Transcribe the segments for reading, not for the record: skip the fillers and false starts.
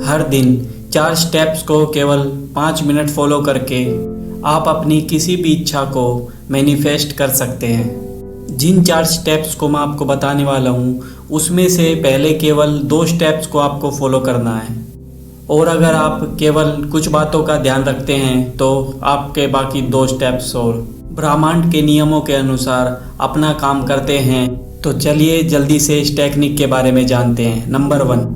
हर दिन 4 स्टेप्स को केवल 5 मिनट फॉलो करके आप अपनी किसी भी इच्छा को मैनिफेस्ट कर सकते हैं। जिन 4 स्टेप्स को मैं आपको बताने वाला हूँ उसमें से पहले केवल 2 स्टेप्स को आपको फॉलो करना है, और अगर आप केवल कुछ बातों का ध्यान रखते हैं तो आपके बाकी 2 स्टेप्स और ब्रह्मांड के नियमों के अनुसार अपना काम करते हैं। तो चलिए जल्दी से इस टेक्निक के बारे में जानते हैं। नंबर 1,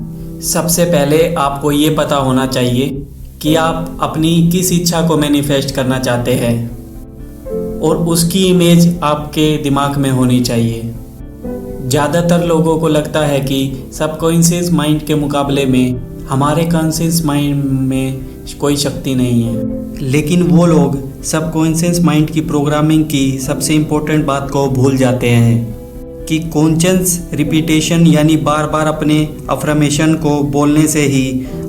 सबसे पहले आपको ये पता होना चाहिए कि आप अपनी किस इच्छा को मैनिफेस्ट करना चाहते हैं और उसकी इमेज आपके दिमाग में होनी चाहिए। ज़्यादातर लोगों को लगता है कि सबकॉन्शियस माइंड के मुकाबले में हमारे कॉन्शियस माइंड में कोई शक्ति नहीं है, लेकिन वो लोग सबकॉन्शियस माइंड की प्रोग्रामिंग की सबसे इम्पोर्टेंट बात को भूल जाते हैं कि कॉन्शियस रिपीटेशन यानी बार बार अपने अफर्मेशन को बोलने से ही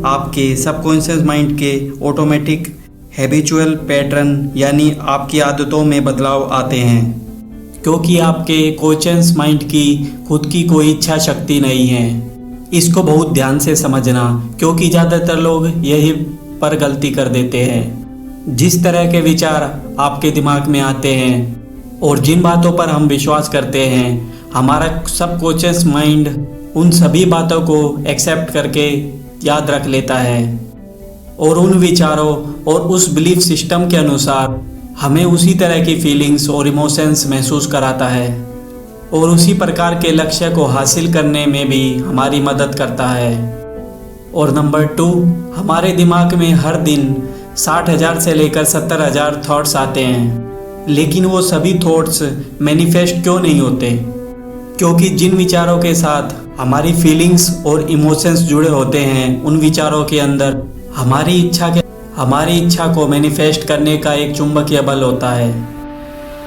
आपके सबकॉन्शियस माइंड के ऑटोमेटिक हैबिचुअल पैटर्न यानी आपकी आदतों में बदलाव आते हैं, क्योंकि आपके कॉन्शियस माइंड की खुद की कोई इच्छा शक्ति नहीं है। इसको बहुत ध्यान से समझना, क्योंकि ज़्यादातर लोग यही पर गलती कर देते हैं। जिस तरह के विचार आपके दिमाग में आते हैं और जिन बातों पर हम विश्वास करते हैं, हमारा सबकॉन्शियस माइंड उन सभी बातों को एक्सेप्ट करके याद रख लेता है और उन विचारों और उस बिलीफ सिस्टम के अनुसार हमें उसी तरह की फीलिंग्स और इमोशंस महसूस कराता है और उसी प्रकार के लक्ष्य को हासिल करने में भी हमारी मदद करता है। और नंबर 2, हमारे दिमाग में हर दिन 60,000 से लेकर 70,000 थॉट्स आते हैं, लेकिन वो सभी थॉट्स मैनिफेस्ट क्यों नहीं होते? क्योंकि जिन विचारों के साथ हमारी फीलिंग्स और इमोशंस जुड़े होते हैं, उन विचारों के अंदर हमारी इच्छा को मैनिफेस्ट करने का एक चुंबकीय बल होता है,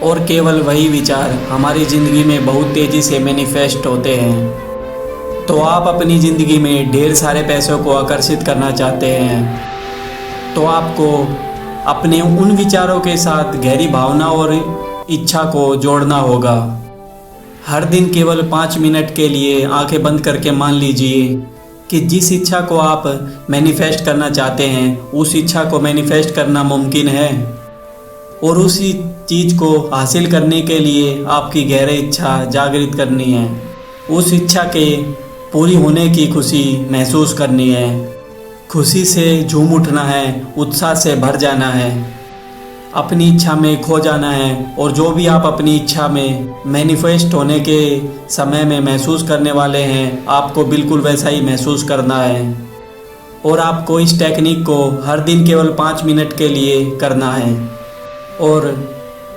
और केवल वही विचार हमारी ज़िंदगी में बहुत तेज़ी से मैनिफेस्ट होते हैं। तो आप अपनी ज़िंदगी में ढेर सारे पैसों को आकर्षित करना चाहते हैं, तो आपको अपने उन विचारों के साथ गहरी भावना और इच्छा को जोड़ना होगा। हर दिन केवल 5 मिनट के लिए आंखें बंद करके मान लीजिए कि जिस इच्छा को आप मैनिफेस्ट करना चाहते हैं उस इच्छा को मैनिफेस्ट करना मुमकिन है, और उसी चीज़ को हासिल करने के लिए आपकी गहरी इच्छा जागृत करनी है। उस इच्छा के पूरी होने की खुशी महसूस करनी है, खुशी से झूम उठना है, उत्साह से भर जाना है, अपनी इच्छा में खो जाना है, और जो भी आप अपनी इच्छा में मैनिफेस्ट होने के समय में महसूस करने वाले हैं आपको बिल्कुल वैसा ही महसूस करना है। और आपको इस टेक्निक को हर दिन केवल 5 मिनट के लिए करना है, और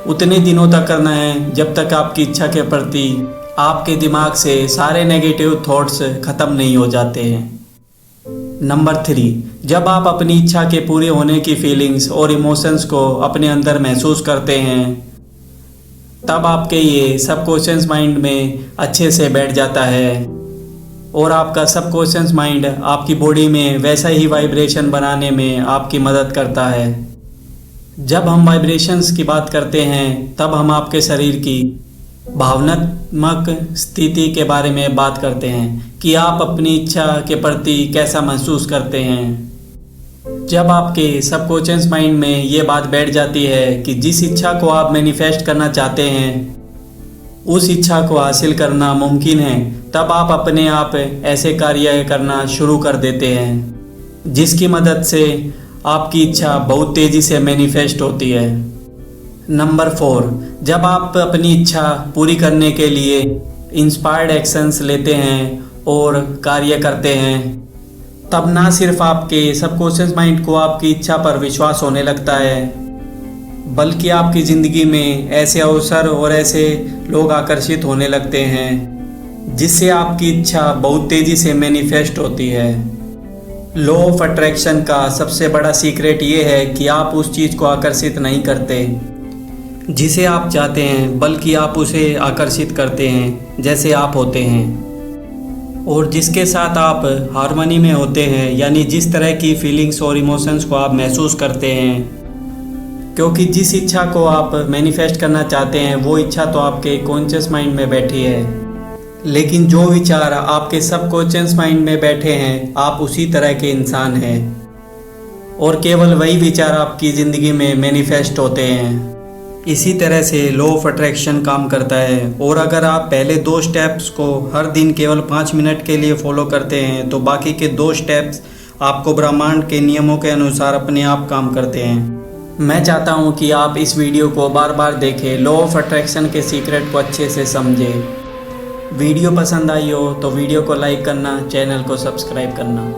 उतने दिनों तक करना है जब तक आपकी इच्छा के प्रति आपके दिमाग से सारे नेगेटिव थॉट्स ख़त्म नहीं हो जाते हैं। नंबर 3, जब आप अपनी इच्छा के पूरे होने की फीलिंग्स और इमोशंस को अपने अंदर महसूस करते हैं, तब आपके ये सबकॉन्शियस माइंड में अच्छे से बैठ जाता है, और आपका सबकॉन्शियस माइंड आपकी बॉडी में वैसा ही वाइब्रेशन बनाने में आपकी मदद करता है। जब हम वाइब्रेशंस की बात करते हैं तब हम आपके शरीर की भावनात्मक स्थिति के बारे में बात करते हैं कि आप अपनी इच्छा के प्रति कैसा महसूस करते हैं। जब आपके सबकॉन्शियस माइंड में ये बात बैठ जाती है कि जिस इच्छा को आप मैनिफेस्ट करना चाहते हैं उस इच्छा को हासिल करना मुमकिन है, तब आप अपने आप ऐसे कार्य करना शुरू कर देते हैं जिसकी मदद से आपकी इच्छा बहुत तेज़ी से मैनिफेस्ट होती है। नंबर 4, जब आप अपनी इच्छा पूरी करने के लिए इंस्पायर्ड एक्शंस लेते हैं और कार्य करते हैं, तब ना सिर्फ आपके सबकॉन्शियस माइंड को आपकी इच्छा पर विश्वास होने लगता है, बल्कि आपकी ज़िंदगी में ऐसे अवसर और ऐसे लोग आकर्षित होने लगते हैं जिससे आपकी इच्छा बहुत तेज़ी से मैनिफेस्ट होती है। लॉ ऑफ अट्रैक्शन का सबसे बड़ा सीक्रेट ये है कि आप उस चीज़ को आकर्षित नहीं करते जिसे आप चाहते हैं, बल्कि आप उसे आकर्षित करते हैं जैसे आप होते हैं और जिसके साथ आप हार्मनी में होते हैं, यानी जिस तरह की फीलिंग्स और इमोशंस को आप महसूस करते हैं। क्योंकि जिस इच्छा को आप मैनिफेस्ट करना चाहते हैं वो इच्छा तो आपके कॉन्शियस माइंड में बैठी है, लेकिन जो विचार आपके सबकॉन्शियस माइंड में बैठे हैं, आप उसी तरह के इंसान हैं और केवल वही विचार आपकी ज़िंदगी में मैनिफेस्ट होते हैं। इसी तरह से लॉ ऑफ अट्रैक्शन काम करता है। और अगर आप पहले 2 स्टेप्स को हर दिन केवल 5 मिनट के लिए फॉलो करते हैं तो बाकी के 2 स्टेप्स आपको ब्रह्मांड के नियमों के अनुसार अपने आप काम करते हैं। मैं चाहता हूं कि आप इस वीडियो को बार बार देखें, लॉ ऑफ अट्रैक्शन के सीक्रेट को अच्छे से समझें। वीडियो पसंद आई हो तो वीडियो को लाइक करना, चैनल को सब्सक्राइब करना।